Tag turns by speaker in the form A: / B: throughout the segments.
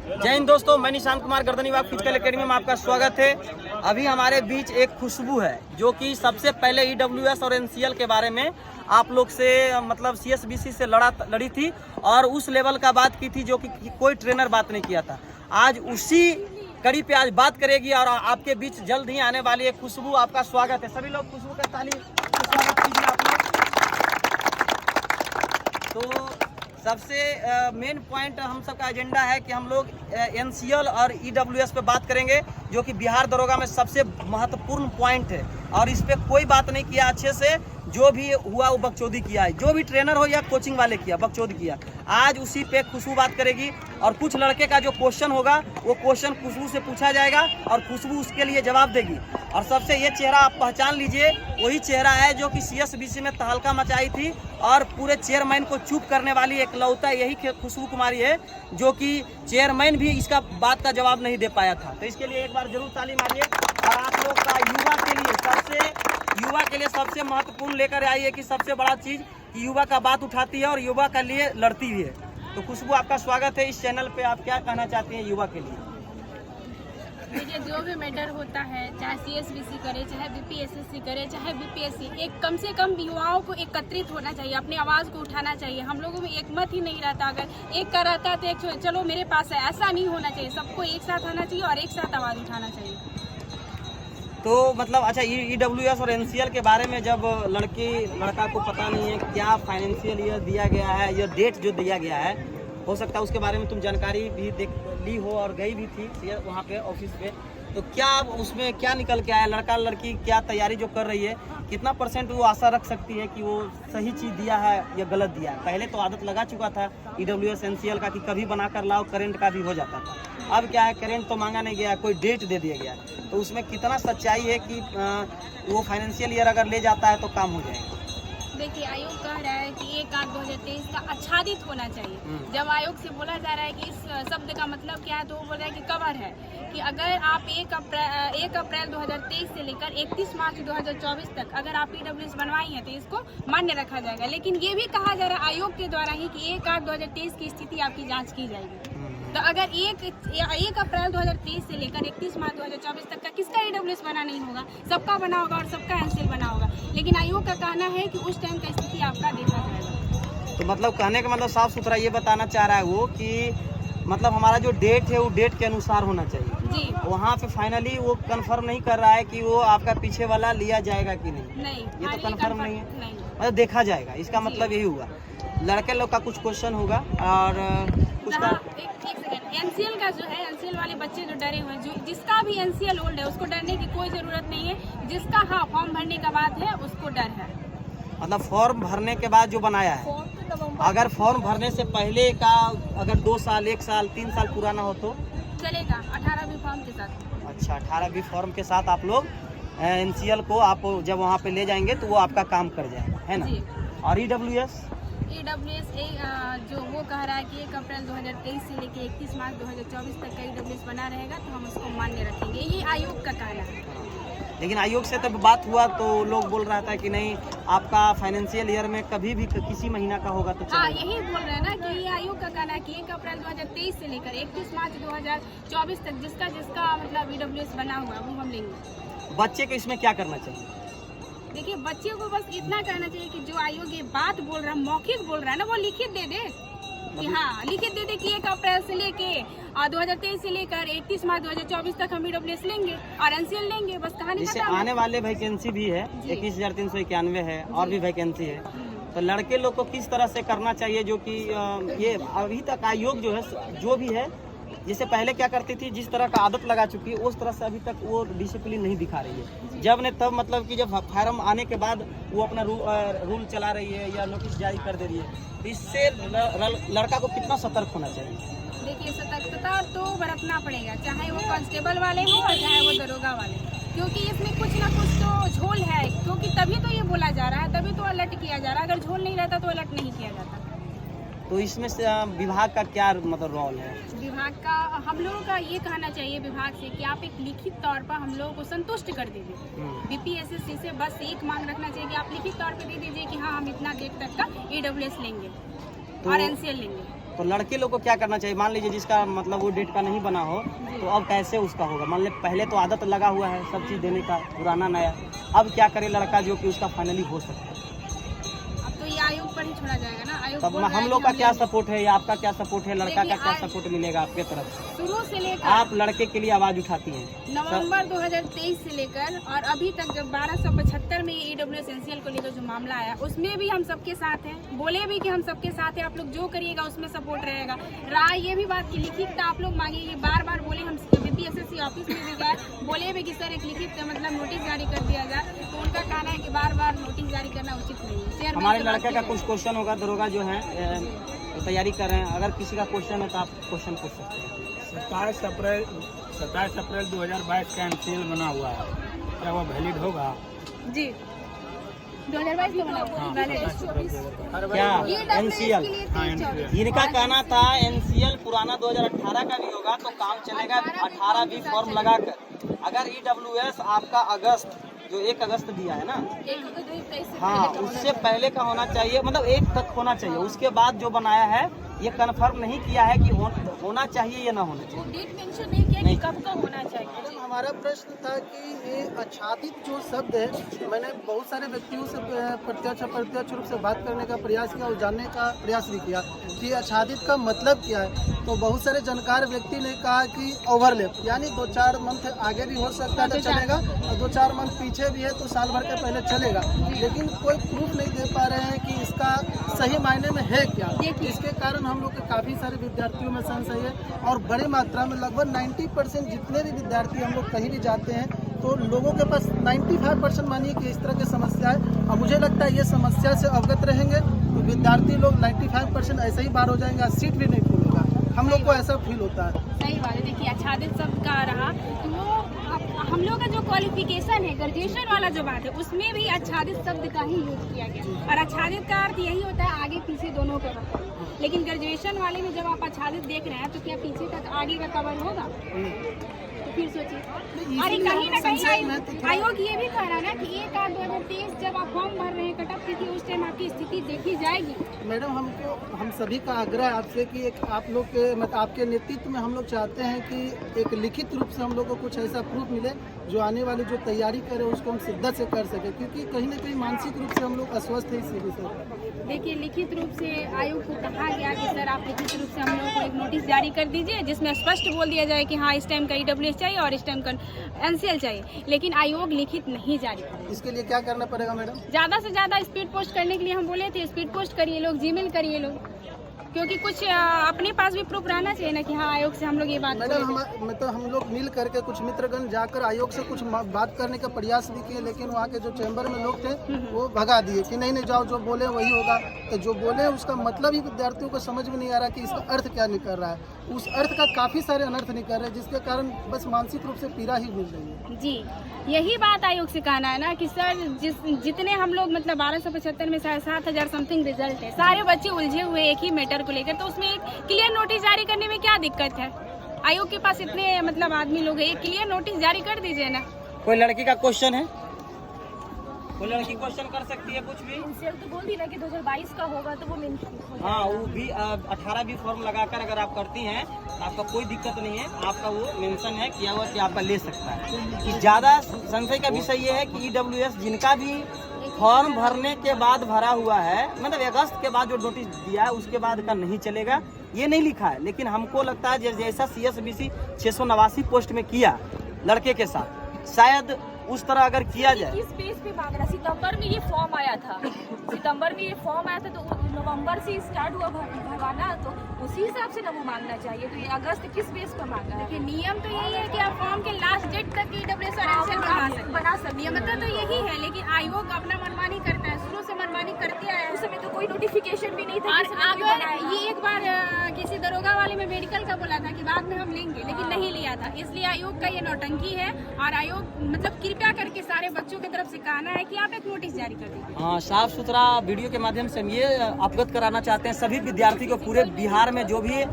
A: जय हिंद दोस्तों, मैं निशांत कुमार गर्दनीबाग फिजिकल एकेडमी में आपका स्वागत है। अभी हमारे बीच एक खुशबू है जो कि सबसे पहले ईडब्ल्यूएस और एनसीएल के बारे में आप लोग से मतलब सीएसबीसी से लड़ी थी और उस लेवल का बात की थी जो कि कोई ट्रेनर बात नहीं किया था। आज उसी कड़ी पे आज बात करेगी और आपके बीच जल्द ही आने वाली है खुशबू। आपका स्वागत है। सभी लोग खुशबू का ताली स्वागत कीजिए आप लोग। तो सबसे मेन पॉइंट हम सबका एजेंडा है कि हम लोग एनसीएल और ईडब्ल्यूएस पे बात करेंगे जो कि बिहार दरोगा में सबसे महत्वपूर्ण पॉइंट है और इस पे कोई बात नहीं किया अच्छे से। जो भी हुआ वो बकचोदी किया है, जो भी ट्रेनर हो या कोचिंग वाले किया बकचोदी किया। आज उसी पे खुशबू बात करेगी और कुछ लड़के का जो क्वेश्चन होगा वो क्वेश्चन खुशबू से पूछा जाएगा और खुशबू उसके लिए जवाब देगी। और सबसे ये चेहरा आप पहचान लीजिए, वही चेहरा है जो कि सीएसबीसी में तहलका मचाई थी और पूरे चेयरमैन को चुप करने वाली एकलौता यही खुशबू कुमारी है जो कि चेयरमैन भी इसका बात का जवाब नहीं दे पाया था। तो इसके लिए एक बार जरूर ताली मारिए। और आप लोग का युवा के लिए सबसे महत्वपूर्ण लेकर आई है कि सबसे बड़ा चीज कि युवा का बात उठाती है और युवा के लिए लड़ती भी है। तो खुशबू आपका स्वागत है इस चैनल पे। आप क्या कहना चाहती हैं युवा के लिए?
B: देखिए, जो भी मैटर होता है, चाहे सीएसबीसी करे, चाहे बीपीएससी करे, चाहे बीपीएससी, एक कम से कम युवाओं को एकत्रित होना चाहिए, अपनी आवाज़ को उठाना चाहिए। हम लोगों में एक मत ही नहीं रहता। अगर एक का रहता है तो एक चलो मेरे पास है, ऐसा नहीं होना चाहिए। सबको एक साथ आना चाहिए और एक साथ आवाज़ उठाना चाहिए।
A: तो मतलब अच्छा, ईडब्ल्यूएस और एनसीएल के बारे में जब लड़का को पता नहीं है क्या फाइनेंशियल ईयर दिया गया है, ये डेट जो दिया गया है, हो सकता है उसके बारे में तुम जानकारी भी ली हो और गई भी थी वहाँ पे ऑफिस पे। तो क्या उसमें क्या निकल के आया? लड़का लड़की क्या तैयारी जो कर रही है, कितना % वो आशा रख सकती है कि वो सही चीज़ दिया है या गलत दिया है? पहले तो आदत लगा चुका था ईडब्ल्यूएस एनसीएल का कि कभी बना कर लाओ, करेंट का भी हो जाता था। अब क्या है, करेंट तो मांगा नहीं गया, कोई डेट दे दिया गया। तो उसमें कितना सच्चाई है कि वो फाइनेंशियल ईयर अगर ले जाता है तो काम हो जाएगा?
B: देखिए, आयोग कह रहा है कि 1/8/2023 का आच्छादित होना चाहिए। जब आयोग से बोला जा रहा है कि इस शब्द का मतलब क्या है, तो वो बोल रहा है कि कवर है कि अगर आप 1 अप्रैल 2023 से लेकर 31 मार्च 2024 तक अगर आप ईडब्ल्यूएस बनवाई है तो इसको मान्य रखा जाएगा। लेकिन ये भी कहा जा रहा है आयोग के द्वारा ही कि 1/8/2023 की स्थिति आपकी जाँच की जाएगी। तो अगर 1 अप्रैल 2023 से लेकर 31 मार्च 2024 तक का किसका ईडब्ल्यूएस बना नहीं होगा? सबका बना होगा और सबका एनसीएल बना होगा। लेकिन आयोग का कहना है कि उस टाइम का स्थिति आपका देखा जाएगा।
A: तो मतलब कहने का मतलब साफ सुथरा ये बताना चाह रहा है वो कि मतलब हमारा जो डेट है वो डेट के अनुसार होना चाहिए
B: जी।
A: वहाँ पे फाइनली वो कंफर्म नहीं कर रहा है कि वो आपका पीछे वाला लिया जाएगा कि नहीं, ये तो कंफर्म नहीं है, मतलब देखा जाएगा। इसका मतलब यही हुआ। लड़के लोग का कुछ क्वेश्चन होगा और कुछ का
B: एनसीएल का जो है, एनसीएल वाले बच्चे जो डरे हुए हैं, जिसका भी एनसीएल ओल्ड है उसको डरने की कोई जरूरत नहीं है। जिसका फॉर्म भरने का बाद है उसको डर है।
A: मतलब फॉर्म भरने के बाद जो बनाया है, अगर फॉर्म भरने से पहले का अगर 2 साल 1 साल 3 साल पुराना हो तो
B: चलेगा 18वीं फॉर्म के साथ।
A: अच्छा, 18वीं फॉर्म के साथ आप लोग एनसीएल को आप जब वहाँ पे ले जाएंगे तो वो आपका काम कर जाएगा, है ना? और ईडब्ल्यूएस
B: जो वो कह रहा है कि 1 अप्रैल 2023 से लेकर 31 मार्च 2024 तक का ईडब्ल्यूएस बना रहेगा तो हम उसको मान्य रखेंगे। ये आयोग का कहना है।
A: लेकिन आयोग से तब बात हुआ तो लोग बोल रहा था कि नहीं, आपका फाइनेंशियल ईयर में कभी भी किसी महीना का होगा तो
B: हाँ, यही बोल रहे हैं ना कि ये आयोग का कहना है कि 1 अप्रैल 2023 से लेकर 31 मार्च 2024 तक जिसका मतलब ईडब्ल्यूएस बना हुआ वो हम लेंगे।
A: बच्चे को इसमें क्या करना चाहिए?
B: देखिए, बच्चे को बस इतना कहना चाहिए कि जो आयोग ये बात बोल रहा है, मौखिक बोल रहा है ना, वो लिखित दे दे कि हाँ, लिखित दे दे कि 1 अप्रैल से लेके 2023 से लेकर 31 मार्च 2024 तक हम ईडब्ल्यूएस लेंगे और एनसीएल लेंगे। बस कहानी
A: खत्म। आने वाले वैकेंसी भी है 21,391 है और भी वैकेंसी है। तो लड़के लोग को किस तरह से करना चाहिए जो कि ये अभी तक आयोग जो है जो भी है, जैसे पहले क्या करती थी, जिस तरह का आदत लगा चुकी है उस तरह से अभी तक वो डिसिप्लिन नहीं दिखा रही है। जब ने तब मतलब कि जब फार्म आने के बाद वो अपना रूल चला रही है या नोटिस जारी कर दे रही है, तो इससे लड़का को कितना सतर्क होना चाहिए?
B: देखिए, सतर्कता तो बरतना पड़ेगा, चाहे वो कांस्टेबल वाले हो और चाहे वो दरोगा वाले, क्योंकि इसमें कुछ ना कुछ तो झोल है। क्योंकि तभी तो ये बोला जा रहा है, तभी तो अलर्ट किया जा रहा है। अगर झोल नहीं रहता तो अलर्ट नहीं किया जाता।
A: तो इसमें से विभाग का क्या मतलब रोल है?
B: विभाग का हम लोगों का ये कहना चाहिए विभाग से कि आप एक लिखित तौर पर हम लोगों को संतुष्ट कर दीजिए। बीपीएससी से बस एक मांग रखना चाहिए कि आप लिखित तौर पे दे दीजिए कि हाँ, हम इतना डेट तक का ईडब्ल्यूएस लेंगे और एनसीएल लेंगे।
A: तो लड़के लोग को क्या करना चाहिए? मान लीजिए जिसका मतलब वो डेट का नहीं बना हो, तो अब कैसे उसका होगा? मान लीजिए पहले तो आदत लगा हुआ है सब चीज़ देने का, पुराना नया, अब क्या करे लड़का जो कि उसका फाइनली हो सकता है?
B: अब तो ये आयोग पर ही छोड़ा जाएगा ना। आयोग
A: तब
B: बोल रहा है
A: हम
B: कि
A: लोग का
B: हम
A: क्या सपोर्ट है या आपका क्या सपोर्ट है, लड़का का
B: देखिए,
A: क्या सपोर्ट मिलेगा आपके तरफ से?
B: शुरू से लेकर
A: आप लड़के के लिए आवाज़ उठाती हैं।
B: नवंबर 2023 से लेकर और अभी तक जब 1275 में EW एसेंशियल को लेकर जो मामला आया, उसमें भी हम सबके साथ हैं। बोले भी कि हम सबके साथ हैं, आप लोग जो करिएगा उसमें सपोर्ट रहेगा। राय ये भी बात की लिखित आप लोग मांगेंगे, बार बार बोले, हम BPSSC ऑफिस में भी गए, बोले भी कि सर एक लिखित मतलब नोटिस जारी कर दिया जाए, तो उनका कहना है कि बार बार नोटिस जारी करना उचित नहीं है। चेयरमैन
A: हमारे
B: से बात
A: लड़के का
B: की
A: कुछ क्वेश्चन होगा, दरोगा जो है तैयारी कर रहे हैं, अगर किसी का क्वेश्चन है तो आप क्वेश्चन पूछ सकते हैं।
C: 27 अप्रैल 2022 का एनसीएल बना हुआ है, क्या वो वैलिड होगा?
B: जी 2022 में बना
A: क्या एनसीएल? इनका कहना था एनसीएल पुराना 2018 का भी होगा तो काम चलेगा 18 भी फॉर्म लगाकर। अगर EWS आपका अगस्त जो 1 अगस्त दिया है ना, हाँ उससे पहले का होना चाहिए, मतलब 1 तक होना चाहिए। उसके बाद जो बनाया है ये कंफर्म नहीं किया है कि होना चाहिए या ना होना चाहिए।
B: डेट मेंशन नहीं किया कि कब का होना चाहिए।
D: हमारा प्रश्न था कि ये आच्छादित जो शब्द है, मैंने बहुत सारे व्यक्तियों से प्रत्यक्ष अप्रत्यक्ष रूप से बात करने का प्रयास किया और जानने का प्रयास भी किया कि आच्छादित का मतलब क्या है। तो बहुत सारे जानकार व्यक्ति ने कहा कि ओवरलैप, यानी 2-4 मंथ आगे भी हो सकता है तो चलेगा, और 2-4 मंथ पीछे भी है तो साल भर के पहले चलेगा। लेकिन कोई प्रूफ नहीं दे पा रहे हैं कि इसका सही मायने में है क्या। इसके कारण हम लोग के काफ़ी सारे विद्यार्थियों में संशय है, और बड़ी मात्रा में लगभग 90% जितने भी विद्यार्थी हम लोग कहीं भी जाते हैं तो लोगों के पास 95% मानिए कि इस तरह की समस्या है। और मुझे लगता है ये समस्या से अवगत रहेंगे तो विद्यार्थी लोग 95% ऐसे ही बाहर हो जाएंगे, सीट भी नहीं खुलेगा। हम लोग को ऐसा फील होता है।
B: सही बात है। देखिए आच्छादित शब्द का रहा तो वो हम लोग का जो क्वालिफिकेशन है ग्रेजुएशन वाला जो बात है उसमें भी आच्छादित शब्द का ही यूज किया गया, और आच्छादित का अर्थ यही होता है आगे पीछे दोनों का। लेकिन ग्रेजुएशन वाले में जब आप आच्छादित देख रहे हैं तो क्या पीछे तक आगे का कवर होगा? तो फिर सोचिए। अरे कहीं ना कहीं आयोग ये भी कह रहा है ना कि 1/8/2023 जब आप फॉर्म भर रहे हैं कट ऑफ तिथि, उस टाइम आपकी स्थिति देखी जाएगी।
D: मैडम हम सभी का आग्रह है आपसे कि एक आप लोग के मतलब आपके नेतृत्व में हम लोग चाहते हैं कि एक लिखित रूप से हम लोग को कुछ ऐसा प्रूफ मिले जो आने वाली जो तैयारी करे उसको हम शिद्दत से कर सके, क्योंकि कहीं ना कहीं मानसिक रूप से हम लोग अस्वस्थ है इसी विषय।
B: देखिए लिखित रूप से आयोग को कहा गया कि सर आप लिखित रूप से हम लोगों को एक नोटिस जारी कर दीजिए जिसमें स्पष्ट बोल दिया जाए कि हाँ इस टाइम का EWS चाहिए और इस टाइम का NCL चाहिए, लेकिन आयोग लिखित नहीं जारी कर।
D: इसके लिए क्या करना पड़ेगा मैडम?
B: ज़्यादा से ज़्यादा स्पीड पोस्ट करने के लिए हम बोले थे, स्पीड पोस्ट करिए लोग, जीमेल करिए लोग, क्योंकि कुछ अपने पास भी प्रूफ रहना चाहिए ना कि हाँ आयोग से हम लोग ये बात
D: मैडम हम लोग मिल करके कुछ मित्रगण जाकर आयोग से कुछ बात करने का प्रयास भी किए, लेकिन वहाँ के जो चैम्बर में लोग थे वो भगा दिए कि नहीं जाओ, जो बोले वही होगा। तो जो बोले उसका मतलब ही विद्यार्थियों को समझ में नहीं आ रहा कि इसका अर्थ क्या निकल रहा है। उस अर्थ का काफ़ी सारे अनर्थ निकल रहे हैं जिसके कारण बस मानसिक रूप से पीड़ा ही मिल रही है।
B: जी यही बात आयोग से कहना है ना कि सर जितने हम लोग मतलब 1275 में 7,500 समथिंग रिजल्ट है, सारे बच्चे उलझे हुए एक ही मैटर को लेकर, तो उसमें एक क्लियर नोटिस जारी करने में क्या दिक्कत है? आयोग के पास इतने मतलब आदमी लोग हैं, एक क्लियर नोटिस जारी कर दीजिए ना।
A: कोई लड़की का क्वेश्चन है? कोई लड़की क्वेश्चन कर सकती है कुछ भी?
B: एनसीएल तो बोल दी ना कि 2022 का होगा तो वो
A: हाँ वो भी 18 भी फॉर्म लगाकर अगर आप करती हैं तो आपका कोई दिक्कत नहीं है, आपका वो मेंशन है किया हुआ कि आपका ले सकता है। कि ज़्यादा संशय का विषय ये है कि EWS जिनका भी फॉर्म भरने के बाद भरा हुआ है, मतलब अगस्त के बाद जो नोटिस दिया है उसके बाद का नहीं चलेगा, ये नहीं लिखा है। लेकिन हमको लगता है जैसा CSBC 689 पोस्ट में किया लड़के के साथ, शायद उस तरह अगर किया जाए।
E: इस बेस पे मांग रहा, सितंबर में ये फॉर्म आया था, सितंबर में ये फॉर्म आया था तो नवंबर से स्टार्ट हुआ भरवाना, तो उसी हिसाब से ना वो मांगना चाहिए। तो ये अगस्त किस बेस पर मांगा है?
B: देखिए नियम तो यही है कि आप फॉर्म के लास्ट डेट तक EWS और NCL बना सकते। नियमता तो यही है, लेकिन आयोग अपना मनमानी करता है, शुरू से मनमानी करते आया है।
E: उस समय तो कोई नोटिफिकेशन भी नहीं था।
B: और अगर ये एक बार किसी दरोगा वाले में मेडिकल का बोला था कि बाद में हम लेंगे, लेकिन नहीं लिया था, इसलिए आयोग का ये नौटंकी है। और आयोग मतलब कृपया करके सारे बच्चों की तरफ से कहना है कि आप एक नोटिस जारी कर दीजिए।
A: हाँ, साफ सुथरा वीडियो के माध्यम से हम ये अवगत कराना चाहते हैं सभी विद्यार्थी को, पूरे बिहार में जो भी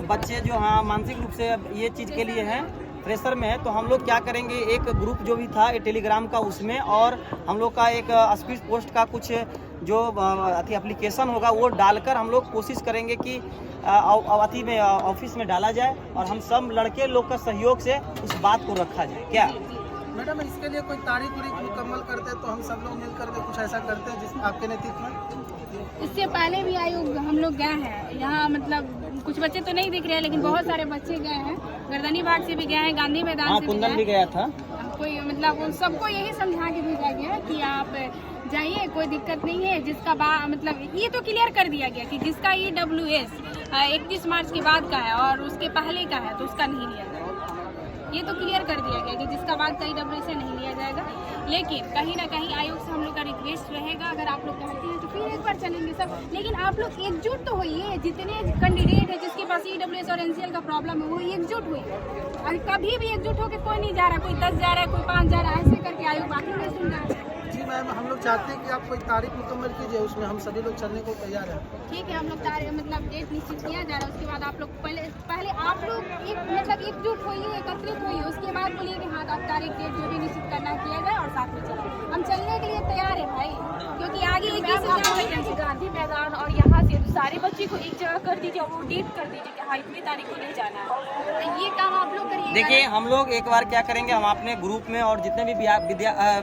A: बच्चे जो हाँ मानसिक रूप से ये चीज़ के लिए हैं, प्रेशर में है, तो हम लोग क्या करेंगे, एक ग्रुप जो भी था टेलीग्राम का उसमें, और हम लोग का एक स्पीड पोस्ट का कुछ जो अति एप्लीकेशन होगा वो डालकर हम लोग कोशिश करेंगे कि अति में ऑफिस में डाला जाए और हम सब लड़के लोग का सहयोग से उस बात को रखा जाए। क्या
D: मैडम इसके लिए कोई तारीख मुकम्मल करते तो हम सब लोग मिल करके कुछ ऐसा करते हैं जिस आपके नेतृत्व में?
B: इससे पहले भी आयोग हम लोग गए हैं यहाँ, मतलब कुछ बच्चे तो नहीं दिख रहे हैं लेकिन बहुत सारे बच्चे गए हैं, गर्दनी बाग से भी गए हैं, गांधी मैदान से
A: कुंदन भी गया था।
B: कोई मतलब उन सबको यही समझा के भेजा गया कि आप जाइए, कोई दिक्कत नहीं है। जिसका मतलब ये तो क्लियर कर दिया गया कि जिसका EWS 31 मार्च के बाद का है और उसके पहले का है तो उसका नहीं लिया जाएगा। ये तो क्लियर कर दिया गया कि जिसका बाद का EWS से नहीं लिया जाएगा। लेकिन कहीं ना कहीं आयोग से हम लोग का रिक्वेस्ट रहेगा, अगर आप लोग कहते हैं तो फिर एक बार चलेंगे सब, लेकिन आप लोग एकजुट तो होइए। जितने कैंडिडेट है जिसके पास EWS और NCL का प्रॉब्लम है वो एकजुट हुई, और कभी भी एकजुट होकर कोई नहीं जा रहा, कोई 10 जा रहा है, कोई 5 जा रहा है, ऐसे करके आयोग बाकी नहीं सुन रहा है।
D: जी मैम, हम लोग चाहते हैं कि आप कोई तारीख मुकम्मल कीजिए, उसमें हम सभी लोग चलने को तैयार हैं।
B: ठीक है, हम लोग मतलब डेट निश्चित किया जा रहा है। उसके बाद आप लोग पहले आप लोग मतलब एकजुट होइए, एकत्रित होइए, उसके बाद बोलिए कि हाँ आप तारीख डेट जो भी निश्चित करना किया जाए और साथ में चलें। हम चलने के लिए तैयार है भाई, क्योंकि आगे 21
E: गांधी मैदान और यहाँ से सारे बच्चे को एक जगह कर दीजिए और वो डेट कर दीजिए कि हाँ इतनी तारीख को नहीं जाना है।
B: ये काम आप लोग करिए।
A: देखिए हम लोग एक बार क्या करेंगे, हम अपने ग्रुप में और जितने भी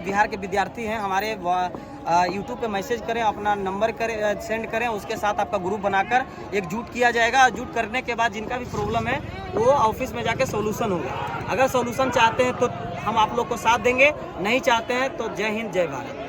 A: बिहार के विद्यार्थी हैं हमारे यूट्यूब पे मैसेज करें, अपना नंबर करें, सेंड करें, उसके साथ आपका ग्रुप बनाकर एकजुट किया जाएगा। एकजुट करने के बाद जिनका भी प्रॉब्लम है वो ऑफिस में जाके सॉल्यूशन होगा। अगर सॉल्यूशन चाहते हैं तो हम आप लोग को साथ देंगे, नहीं चाहते हैं तो जय हिंद जय भारत।